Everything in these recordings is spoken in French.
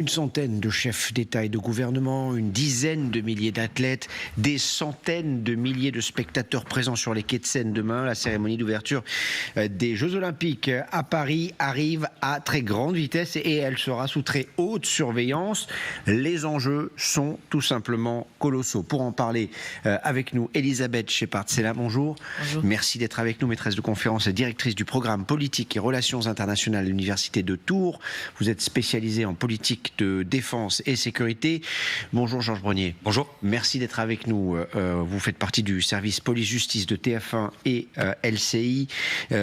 Une centaine de chefs d'État et de gouvernement, une dizaine de milliers d'athlètes, des centaines de milliers de spectateurs présents sur les quais de Seine demain. La cérémonie d'ouverture des Jeux Olympiques à Paris arrive à très grande vitesse et elle sera sous très haute surveillance. Les enjeux sont tout simplement colossaux. Pour en parler avec nous, Elisabeth Shepard-Sella, bonjour. Bonjour. Merci d'être avec nous, maîtresse de conférence et directrice du programme politique et relations internationales à l'Université de Tours. Vous êtes spécialisée en politique de défense et sécurité. Bonjour Georges Brenier. Bonjour. Merci d'être avec nous. Vous faites partie du service police-justice de TF1 et LCI.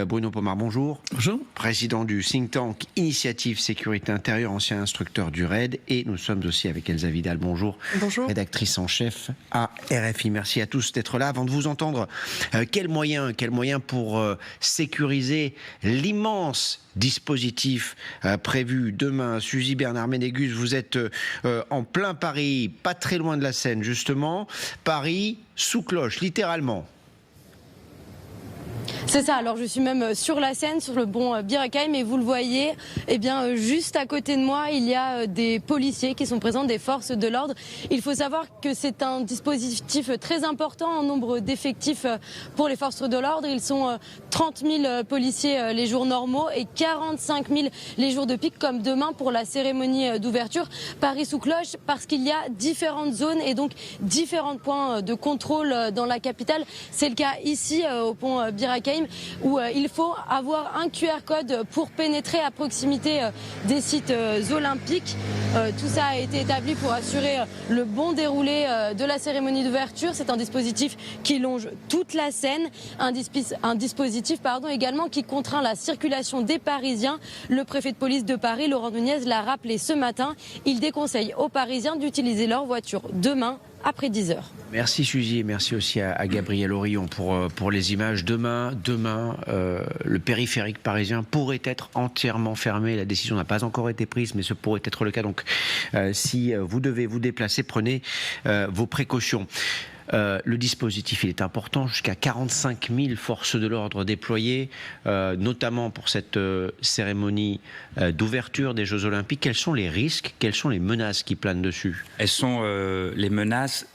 Bruno Pomar, bonjour. Bonjour. Président du think tank Initiative Sécurité Intérieure, ancien instructeur du RAID. Et nous sommes aussi avec Elsa Vidal. Bonjour. Bonjour. Rédactrice en chef à RFI. Merci à tous d'être là. Avant de vous entendre, quels moyens pour sécuriser l'immense dispositif prévu demain. Suzy Bernard-Ménégus, vous êtes en plein Paris, pas très loin de la Seine justement. Paris sous cloche, littéralement. C'est ça, alors je suis même sur la Seine, sur le pont Bir Hakeim, et vous le voyez, juste à côté de moi, il y a des policiers qui sont présents, des forces de l'ordre. Il faut savoir que c'est un dispositif très important en nombre d'effectifs pour les forces de l'ordre. Ils sont 30 000 policiers les jours normaux et 45 000 les jours de pic, comme demain pour la cérémonie d'ouverture. Paris sous cloche parce qu'il y a différentes zones et donc différents points de contrôle dans la capitale. C'est le cas ici au pont Bir Hakeim, où il faut avoir un QR code pour pénétrer à proximité des sites olympiques. Tout ça a été établi pour assurer le bon déroulé de la cérémonie d'ouverture. C'est un dispositif qui longe toute la Seine, un dispositif également qui contraint la circulation des Parisiens. Le préfet de police de Paris, Laurent Nunez, l'a rappelé ce matin. Il déconseille aux Parisiens d'utiliser leur voiture demain après 10h. Merci Suzy et merci aussi à Gabriel Orion pour les images. Demain, le périphérique parisien pourrait être entièrement fermé. La décision n'a pas encore été prise, mais ce pourrait être le cas. Donc, si vous devez vous déplacer, prenez vos précautions. Le dispositif, il est important, jusqu'à 45 000 forces de l'ordre déployées, notamment pour cette cérémonie d'ouverture des Jeux Olympiques. Quels sont les risques, quelles sont les menaces qui planent dessus ? Elles sont les menaces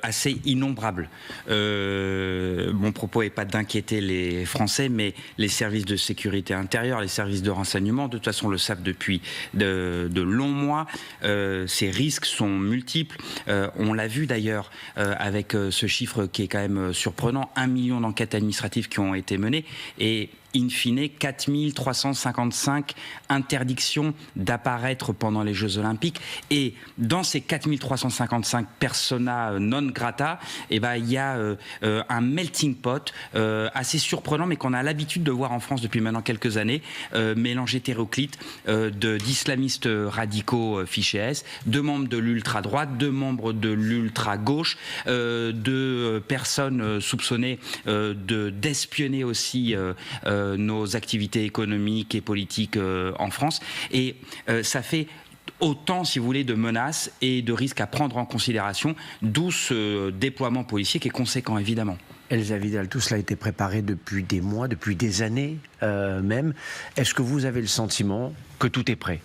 assez innombrables. Mon propos n'est pas d'inquiéter les Français, mais les services de sécurité intérieure, les services de renseignement, de toute façon, le savent depuis de longs mois. Ces risques sont multiples. On l'a vu d'ailleurs avec ce chiffre qui est quand même surprenant, 1 million d'enquêtes administratives qui ont été menées et in fine, 4355 interdictions d'apparaître pendant les Jeux Olympiques. Et dans ces 4355 persona non grata, il y a un melting pot assez surprenant, mais qu'on a l'habitude de voir en France depuis maintenant quelques années, mélange hétéroclite d'islamistes radicaux fichés S, de membres de l'ultra-droite, de membres de l'ultra-gauche, de personnes soupçonnées d'espionner aussi nos activités économiques et politiques en France. Et ça fait autant, si vous voulez, de menaces et de risques à prendre en considération, d'où ce déploiement policier qui est conséquent, évidemment. Elsa Vidal, tout cela a été préparé depuis des mois, depuis des années même. Est-ce que vous avez le sentiment que tout est prêt ?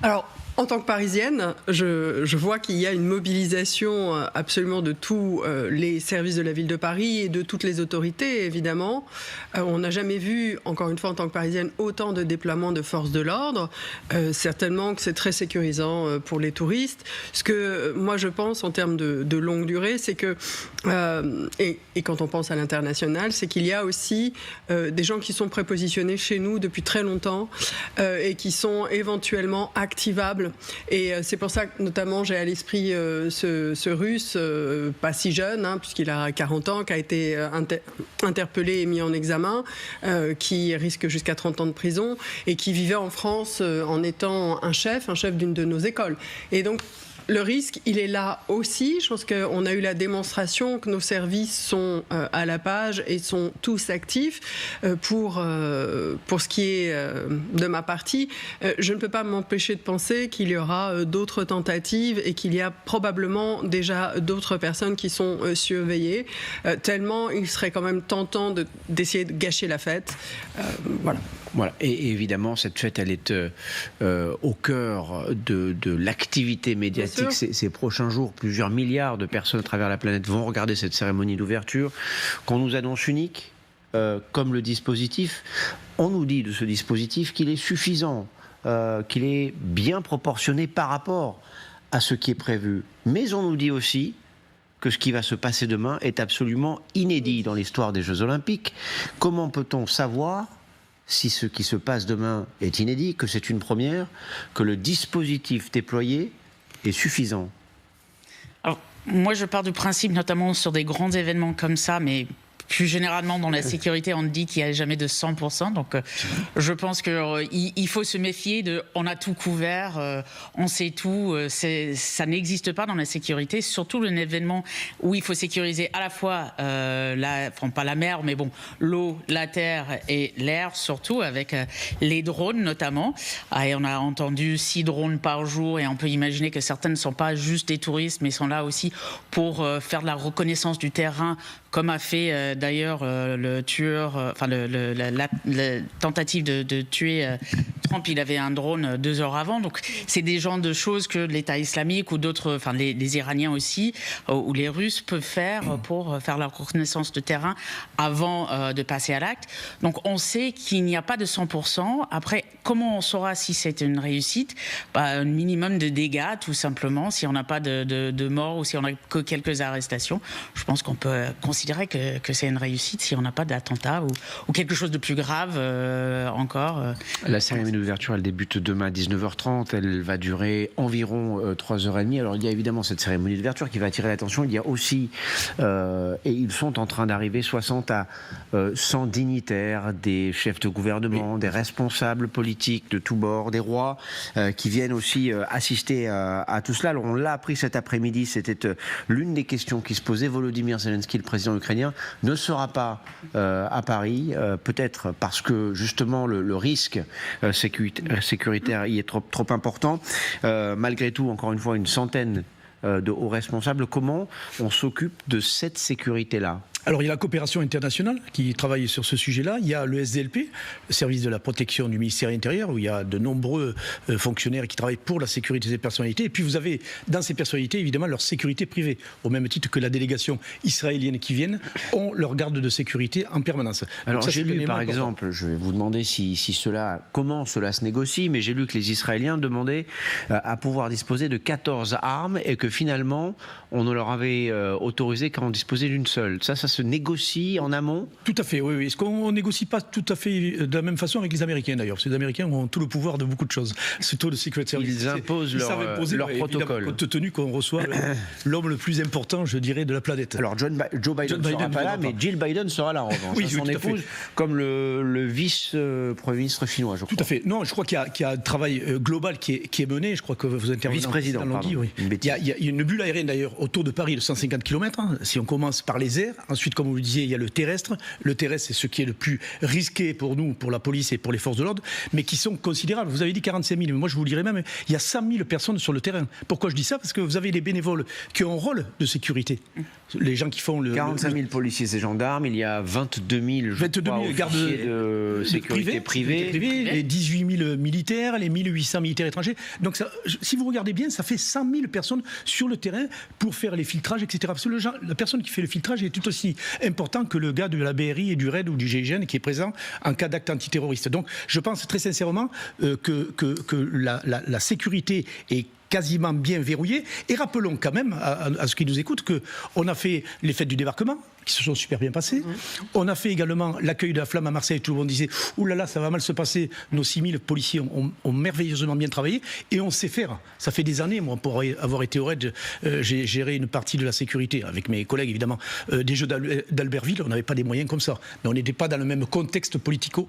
Alors, en tant que Parisienne, je vois qu'il y a une mobilisation absolument de tous les services de la ville de Paris et de toutes les autorités, évidemment. On n'a jamais vu, encore une fois, en tant que Parisienne, autant de déploiement de forces de l'ordre. Certainement que c'est très sécurisant pour les touristes. Ce que moi, je pense, en termes de longue durée, c'est que, et quand on pense à l'international, c'est qu'il y a aussi des gens qui sont prépositionnés chez nous depuis très longtemps et qui sont éventuellement activables. Et c'est pour ça que notamment j'ai à l'esprit ce Russe, pas si jeune, puisqu'il a 40 ans, qui a été interpellé et mis en examen, qui risque jusqu'à 30 ans de prison et qui vivait en France en étant un chef d'une de nos écoles. Et donc Le risque, il est là aussi. Je pense qu'on a eu la démonstration que nos services sont à la page et sont tous actifs. Pour ce qui est de ma partie, je ne peux pas m'empêcher de penser qu'il y aura d'autres tentatives et qu'il y a probablement déjà d'autres personnes qui sont surveillées, tellement il serait quand même tentant d'essayer de gâcher la fête. Voilà. Voilà. Et évidemment, cette fête, elle est au cœur de l'activité médiatique ces prochains jours. Plusieurs milliards de personnes à travers la planète vont regarder cette cérémonie d'ouverture qu'on nous annonce unique, comme le dispositif. On nous dit de ce dispositif qu'il est suffisant, qu'il est bien proportionné par rapport à ce qui est prévu. Mais on nous dit aussi que ce qui va se passer demain est absolument inédit dans l'histoire des Jeux Olympiques. Comment peut-on savoir si ce qui se passe demain est inédit, que c'est une première, que le dispositif déployé est suffisant? Alors, moi, je pars du principe, notamment sur des grands événements comme ça, mais plus généralement, dans la sécurité, on dit qu'il n'y a jamais de 100%. Donc, je pense qu'il faut se méfier on a tout couvert, on sait tout. Ça n'existe pas dans la sécurité, surtout un événement où il faut sécuriser à la fois, pas la mer, mais bon, l'eau, la terre et l'air, surtout avec les drones notamment. Et on a entendu 6 drones par jour et on peut imaginer que certains ne sont pas juste des touristes, mais sont là aussi pour faire de la reconnaissance du terrain, comme a fait d'ailleurs le tueur, la tentative de tuer Trump. Il avait un drone 2 heures avant. Donc c'est des genres de choses que l'État islamique ou d'autres, les Iraniens aussi, ou les Russes peuvent faire pour faire leur reconnaissance de terrain avant de passer à l'acte. Donc on sait qu'il n'y a pas de 100%. Après, comment on saura si c'est une réussite? Un minimum de dégâts, tout simplement. Si on n'a pas de morts ou si on n'a que quelques arrestations, je pense qu'on peut considérer que c'est une réussite si on n'a pas d'attentat ou quelque chose de plus grave encore. La cérémonie d'ouverture, elle débute demain à 19h30. Elle va durer environ 3h30. Alors, il y a évidemment cette cérémonie d'ouverture qui va attirer l'attention. Il y a aussi, et ils sont en train d'arriver, 60 à 100 dignitaires, des chefs de gouvernement, des responsables politiques de tous bords, des rois, qui viennent aussi assister à tout cela. Alors, on l'a appris cet après-midi. C'était l'une des questions qui se posait. Volodymyr Zelensky, le président ukrainien, ne sera pas à Paris, peut-être parce que justement le risque sécuritaire y est trop important. Malgré tout, encore une fois, une centaine de hauts responsables. Comment on s'occupe de cette sécurité-là ? Alors il y a la coopération internationale qui travaille sur ce sujet-là. Il y a le SDLP, le service de la protection du ministère intérieur, où il y a de nombreux fonctionnaires qui travaillent pour la sécurité des personnalités. Et puis vous avez dans ces personnalités évidemment leur sécurité privée, au même titre que la délégation israélienne qui vient ont leur garde de sécurité en permanence. Alors ça, j'ai lu par exemple, je vais vous demander comment cela se négocie, mais j'ai lu que les Israéliens demandaient à pouvoir disposer de 14 armes et que finalement on ne leur avait autorisé qu'à en disposer d'une seule. Ça se négocie en amont? Tout à fait, oui. Est-ce qu'on ne négocie pas tout à fait de la même façon avec les Américains d'ailleurs? Parce que les Américains ont tout le pouvoir de beaucoup de choses. Surtout le Secret Service. Ils imposent leur protocole. Compte tenu qu'on reçoit l'homme le plus important, je dirais, de la planète. Alors Joe Biden ne sera pas là, mais Jill Biden sera là en revanche. Oui, son épouse, comme le vice-premier ministre chinois, je crois. Tout à fait. Non, je crois qu'il y a un travail global qui est mené. Je crois que vous intervenez. Vice-président, pardon. Oui. Il y a une bulle aérienne d'ailleurs autour de Paris de 150 km. Si on commence par les airs, ensuite, comme vous le disiez, il y a le terrestre. Le terrestre, c'est ce qui est le plus risqué pour nous, pour la police et pour les forces de l'ordre, mais qui sont considérables. Vous avez dit 45 000, mais moi je vous dirais même, il y a 100 000 personnes sur le terrain. Pourquoi je dis ça? Parce que vous avez les bénévoles qui ont un rôle de sécurité. Les gens qui font 45 000 policiers et gendarmes, il y a 22 000, gardes de sécurité privée, les 18 000 militaires, les 1800 militaires étrangers. Donc ça, si vous regardez bien, ça fait 100 000 personnes sur le terrain pour faire les filtrages, etc. Parce que la personne qui fait le filtrage est tout aussi important que le gars de la BRI et du RAID ou du GIGN qui est présent en cas d'acte antiterroriste. Donc je pense très sincèrement que la sécurité est quasiment bien verrouillée. Et rappelons quand même à ceux qui nous écoutent qu'on a fait les fêtes du débarquement, qui se sont super bien passées. On a fait également l'accueil de la flamme à Marseille. Tout le monde disait « Ouh là là, ça va mal se passer ». Nos 6000 policiers ont merveilleusement bien travaillé et on sait faire. Ça fait des années, moi, pour avoir été au RAID, j'ai géré une partie de la sécurité, avec mes collègues évidemment, des Jeux d'Albertville. On n'avait pas des moyens comme ça. Mais on n'était pas dans le même contexte politique qu'on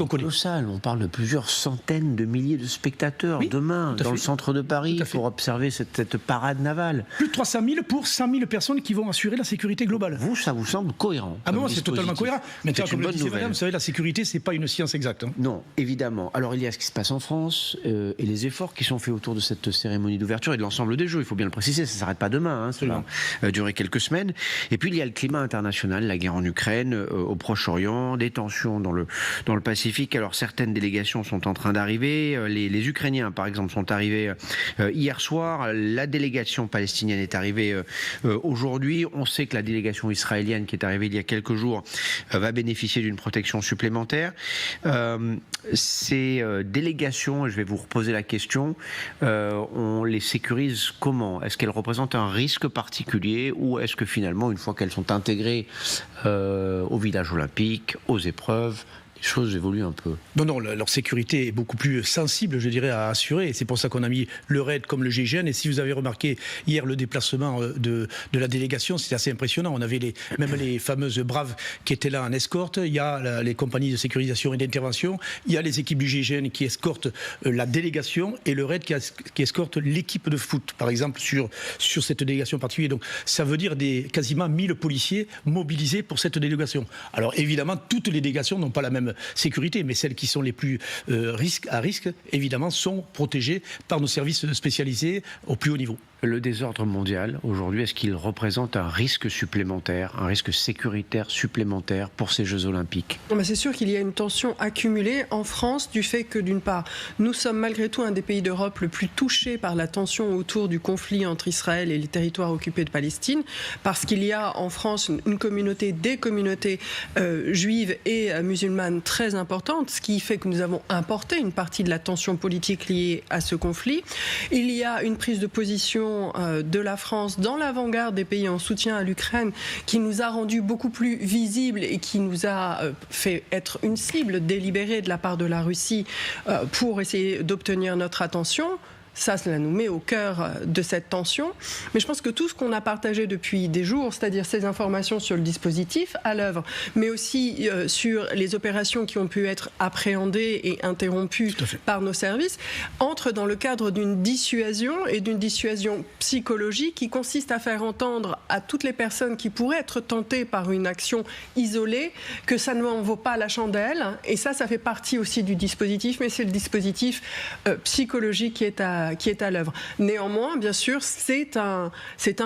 connaît. On parle de plusieurs centaines de milliers de spectateurs demain, dans le centre de Paris pour observer cette parade navale. Plus de 300 000 pour 100 000 personnes qui vont assurer la sécurité globale. Ça vous semble cohérent? Ah non, c'est totalement cohérent. Maintenant, comme le disait madame, vous savez, la sécurité, c'est pas une science exacte. Non, évidemment. Alors, il y a ce qui se passe en France et les efforts qui sont faits autour de cette cérémonie d'ouverture et de l'ensemble des Jeux. Il faut bien le préciser, ça ne s'arrête pas demain. Ça va durer quelques semaines. Et puis, il y a le climat international, la guerre en Ukraine, au Proche-Orient, des tensions dans le Pacifique. Alors, certaines délégations sont en train d'arriver. Les Ukrainiens, par exemple, sont arrivés hier soir. La délégation palestinienne est arrivée aujourd'hui. On sait que la délégation israélienne qui est arrivée il y a quelques jours va bénéficier d'une protection supplémentaire. Ces délégations, je vais vous reposer la question, on les sécurise comment? Est-ce qu'elles représentent un risque particulier ou est-ce que finalement, une fois qu'elles sont intégrées au village olympique, aux épreuves, les choses évoluent un peu? Non, leur sécurité est beaucoup plus sensible, je dirais, à assurer. Et c'est pour ça qu'on a mis le RAID comme le GIGN. Et si vous avez remarqué hier le déplacement de la délégation, c'était assez impressionnant. On avait même les fameuses Braves qui étaient là en escorte. Il y a les compagnies de sécurisation et d'intervention. Il y a les équipes du GIGN qui escortent la délégation et le RAID qui escorte l'équipe de foot, par exemple, sur cette délégation particulière. Donc ça veut dire quasiment 1000 policiers mobilisés pour cette délégation. Alors évidemment, toutes les délégations n'ont pas la même sécurité, mais celles qui sont les plus à risque, évidemment, sont protégées par nos services spécialisés au plus haut niveau. Le désordre mondial, aujourd'hui, est-ce qu'il représente un risque supplémentaire, un risque sécuritaire supplémentaire pour ces Jeux Olympiques? C'est sûr qu'il y a une tension accumulée en France du fait que, d'une part, nous sommes malgré tout un des pays d'Europe le plus touché par la tension autour du conflit entre Israël et les territoires occupés de Palestine, parce qu'il y a en France des communautés juives et musulmanes très importantes, ce qui fait que nous avons importé une partie de la tension politique liée à ce conflit. Il y a une prise de position de la France dans l'avant-garde des pays en soutien à l'Ukraine qui nous a rendu beaucoup plus visibles et qui nous a fait être une cible délibérée de la part de la Russie pour essayer d'obtenir notre attention. Cela nous met au cœur de cette tension. Mais je pense que tout ce qu'on a partagé depuis des jours, c'est-à-dire ces informations sur le dispositif à l'œuvre, mais aussi sur les opérations qui ont pu être appréhendées et interrompues par nos services, entre dans le cadre d'une dissuasion et d'une dissuasion psychologique qui consiste à faire entendre à toutes les personnes qui pourraient être tentées par une action isolée que ça ne en vaut pas la chandelle. Et ça fait partie aussi du dispositif, mais c'est le dispositif psychologique qui est à l'œuvre. Néanmoins, bien sûr, c'est un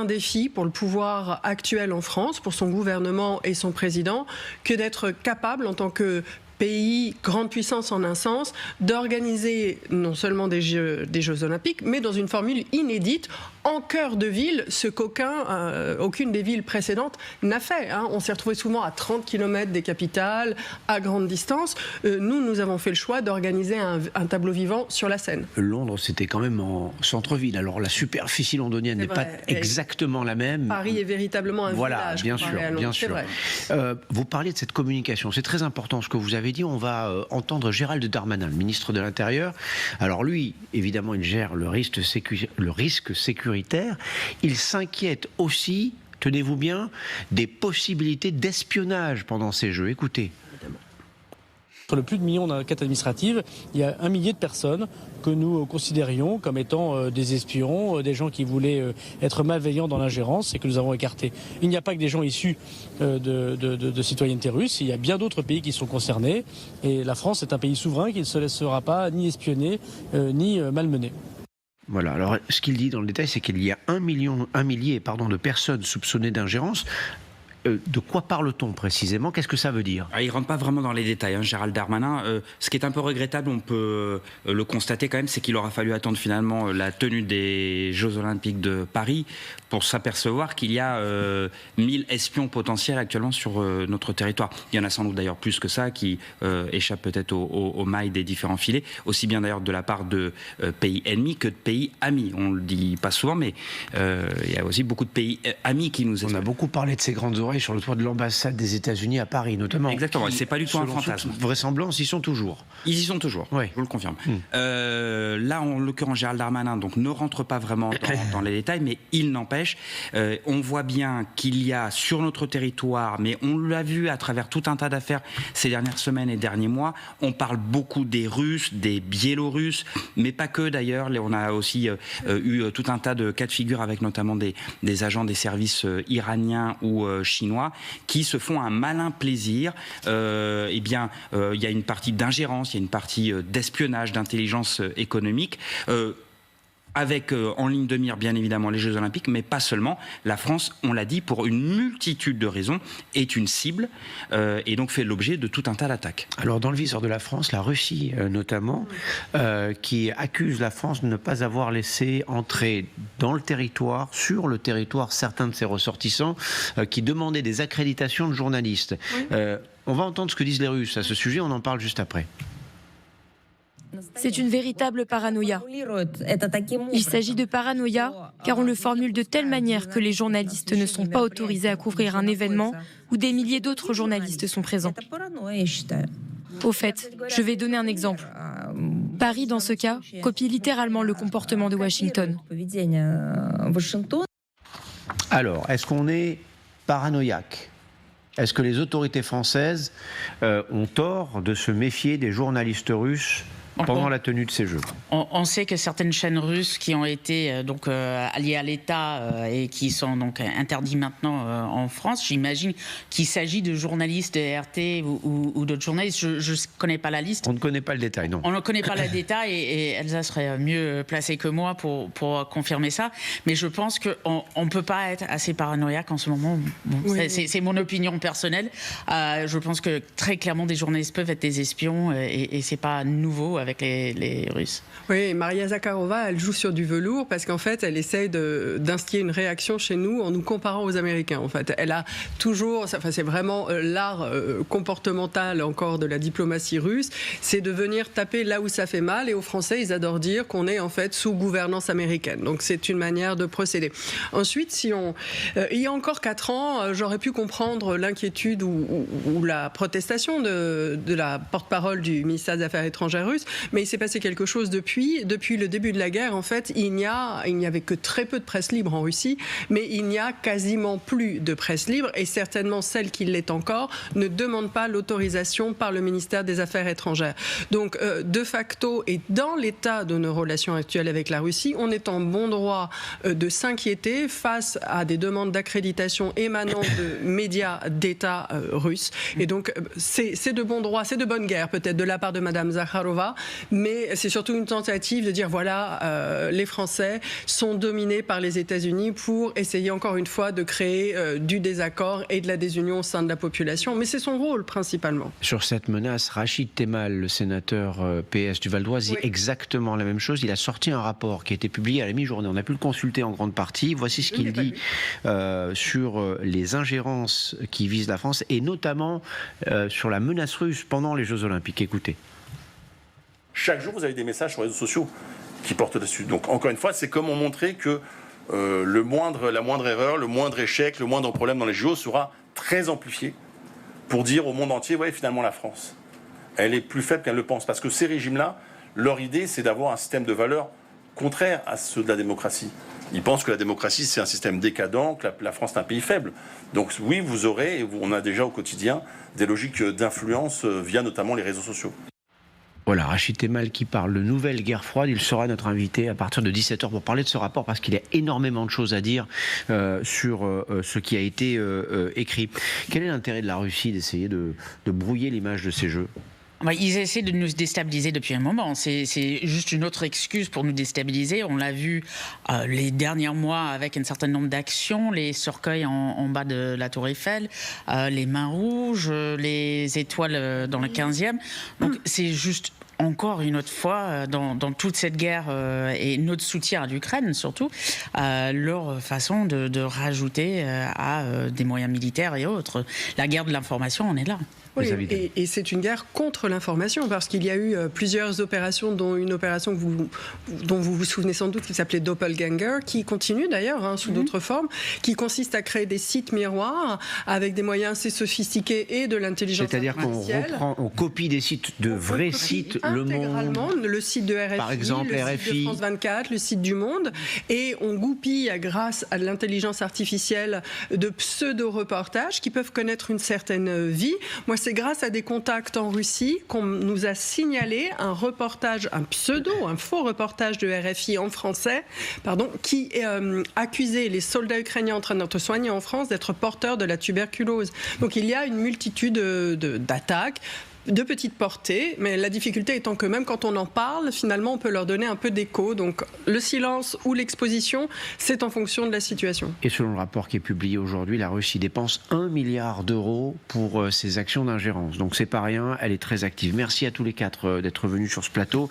défi pour le pouvoir actuel en France, pour son gouvernement et son président, que d'être capable, en tant que pays, grande puissance en un sens, d'organiser non seulement des Jeux Olympiques, mais dans une formule inédite, en cœur de ville, ce aucune des villes précédentes n'a fait. On s'est retrouvé souvent à 30 km des capitales, à grande distance. Nous avons fait le choix d'organiser un tableau vivant sur la Seine. Londres, c'était quand même en centre-ville. Alors la superficie londonienne n'est pas exactement la même. Paris est véritablement un village. Bien sûr. Vous parliez de cette communication. C'est très important ce que vous avez dit. On va entendre Gérald Darmanin, le ministre de l'Intérieur. Alors lui, évidemment, il gère le risque sécuritaire. Il s'inquiète aussi, tenez-vous bien, des possibilités d'espionnage pendant ces Jeux. Écoutez. Sur le plus de millions d'enquêtes administratives, il y a 1 millier de personnes que nous considérions comme étant des espions, des gens qui voulaient être malveillants dans l'ingérence et que nous avons écartés. Il n'y a pas que des gens issus de citoyenneté russe, il y a bien d'autres pays qui sont concernés et la France est un pays souverain qui ne se laissera pas ni espionner ni malmener. Voilà, alors ce qu'il dit dans le détail, c'est qu'il y a 1 millier de personnes soupçonnées d'ingérence. De quoi parle-t-on précisément? Qu'est-ce que ça veut dire? Il ne rentre pas vraiment dans les détails, Gérald Darmanin. Ce qui est un peu regrettable, on peut le constater quand même, c'est qu'il aura fallu attendre finalement la tenue des Jeux Olympiques de Paris pour s'apercevoir qu'il y a 1000 espions potentiels actuellement sur notre territoire. Il y en a sans doute d'ailleurs plus que ça qui échappent peut-être aux mailles des différents filets, aussi bien d'ailleurs de la part de pays ennemis que de pays amis. On ne le dit pas souvent, mais il y a aussi beaucoup de pays amis qui nous espionnent. On a beaucoup parlé de ces grandes oreilles Oui, sur le toit de l'ambassade des États-Unis à Paris, notamment. Exactement, c'est pas du tout un fantasme. Toute vraisemblance, ils y sont toujours. Ils y sont toujours, Oui. je vous le confirme. Là, en l'occurrence, Gérald Darmanin donc, ne rentre pas vraiment dans les détails, mais il n'empêche, on voit bien qu'il y a sur notre territoire, mais on l'a vu à travers tout un tas d'affaires ces dernières semaines et derniers mois, on parle beaucoup des Russes, des Biélorusses, mais pas que d'ailleurs. On a aussi eu tout un tas de cas de figure avec notamment des agents des services iraniens ou chinois qui se font un malin plaisir. Il y a une partie d'ingérence, il y a une partie d'espionnage, d'intelligence économique. Avec en ligne de mire bien évidemment les Jeux Olympiques, mais pas seulement. La France, on l'a dit, pour une multitude de raisons, est une cible et donc fait l'objet de tout un tas d'attaques. Alors dans le viseur de la France, la Russie notamment, qui accuse la France de ne pas avoir laissé entrer dans le territoire, sur le territoire, certains de ses ressortissants qui demandaient des accréditations de journalistes. On va entendre ce que disent les Russes à ce sujet, on en parle juste après. C'est une véritable paranoïa. Il s'agit de paranoïa car on le formule de telle manière que les journalistes ne sont pas autorisés à couvrir un événement où des milliers d'autres journalistes sont présents. Au fait, je vais donner un exemple. Paris, dans ce cas, copie littéralement le comportement de Washington. Alors, est-ce qu'on est paranoïaque ? Est-ce que les autorités françaises ont tort de se méfier des journalistes russes pendant la tenue de ces Jeux? On sait que certaines chaînes russes qui ont été alliées à l'État et qui sont donc interdits maintenant en France, j'imagine qu'il s'agit de journalistes de RT ou d'autres journalistes. Je ne connais pas la liste. On ne connaît pas le détail, non. On ne connaît pas le détail et Elsa serait mieux placée que moi pour confirmer ça. Mais je pense qu'on ne peut pas être assez paranoïaque en ce moment. Bon, c'est mon opinion personnelle. Je pense que très clairement des journalistes peuvent être des espions et ce n'est pas nouveau avec les Russes. Oui, Maria Zakharova, elle joue sur du velours parce qu'en fait, elle essaye d'instiller une réaction chez nous en nous comparant aux Américains. En fait, elle a toujours, enfin, c'est vraiment l'art comportemental encore de la diplomatie russe, c'est de venir taper là où ça fait mal. Et aux Français, ils adorent dire qu'on est en fait sous gouvernance américaine. Donc, c'est une manière de procéder. Ensuite, il y a encore 4 ans, j'aurais pu comprendre l'inquiétude ou la protestation de la porte-parole du ministère des Affaires étrangères russe. Mais il s'est passé quelque chose depuis le début de la guerre. En fait, il n'y avait que très peu de presse libre en Russie, mais il n'y a quasiment plus de presse libre et certainement celle qui l'est encore ne demande pas l'autorisation par le ministère des Affaires étrangères. Donc, de facto, et dans l'état de nos relations actuelles avec la Russie, on est en bon droit de s'inquiéter face à des demandes d'accréditation émanant de médias d'État russes. Et donc, c'est de bon droit, c'est de bonne guerre peut-être de la part de Madame Zakharova, mais c'est surtout une tentative de dire voilà, les Français sont dominés par les États-Unis pour essayer encore une fois de créer du désaccord et de la désunion au sein de la population. Mais c'est son rôle principalement. Sur cette menace, Rachid Temal, le sénateur PS du Val d'Oise, dit exactement la même chose. Il a sorti un rapport qui a été publié à la mi-journée. On a pu le consulter en grande partie. Voici ce qu'il dit sur les ingérences qui visent la France et notamment sur la menace russe pendant les Jeux Olympiques. Écoutez. Chaque jour, vous avez des messages sur les réseaux sociaux qui portent dessus. Donc, encore une fois, c'est comment montrer que la moindre erreur, le moindre échec, le moindre problème dans les JO sera très amplifié pour dire au monde entier, ouais, finalement, la France, elle est plus faible qu'elle le pense. Parce que ces régimes-là, leur idée, c'est d'avoir un système de valeurs contraire à ceux de la démocratie. Ils pensent que la démocratie, c'est un système décadent, que la France est un pays faible. Donc oui, vous aurez, et on a déjà au quotidien, des logiques d'influence via notamment les réseaux sociaux. Voilà, Rachid Temal qui parle de nouvelle guerre froide. Il sera notre invité à partir de 17h pour parler de ce rapport parce qu'il y a énormément de choses à dire sur ce qui a été écrit. Quel est l'intérêt de la Russie d'essayer de brouiller l'image de ces Jeux ? Ils essaient de nous déstabiliser depuis un moment. C'est juste une autre excuse pour nous déstabiliser. On l'a vu les derniers mois avec un certain nombre d'actions, les cercueils en bas de la Tour Eiffel, les mains rouges, les étoiles dans le 15e. Donc c'est juste encore une autre fois, dans toute cette guerre et notre soutien à l'Ukraine surtout, leur façon de rajouter à des moyens militaires et autres. La guerre de l'information, on est là. Oui, et c'est une guerre contre l'information, parce qu'il y a eu plusieurs opérations, dont une opération dont vous vous souvenez sans doute, qui s'appelait Doppelganger, qui continue d'ailleurs sous d'autres formes, qui consiste à créer des sites miroirs avec des moyens assez sophistiqués et de l'intelligence artificielle. C'est-à-dire qu'on copie des sites de vrais sites, Le Monde, le site de RFI, par exemple, le RFI, site de France 24, le site du Monde, et on goupille grâce à l'intelligence artificielle de pseudo-reportages qui peuvent connaître une certaine vie. Moi, c'est grâce à des contacts en Russie qu'on nous a signalé un reportage, un faux reportage de RFI en français, qui accusait les soldats ukrainiens en train d'être soignés en France d'être porteurs de la tuberculose. Donc il y a une multitude d'attaques de petite portée, mais la difficulté étant que même quand on en parle, finalement, on peut leur donner un peu d'écho. Donc le silence ou l'exposition, c'est en fonction de la situation. Et selon le rapport qui est publié aujourd'hui, la Russie dépense 1 milliard d'euros pour ses actions d'ingérence. Donc c'est pas rien, elle est très active. Merci à tous les quatre d'être venus sur ce plateau.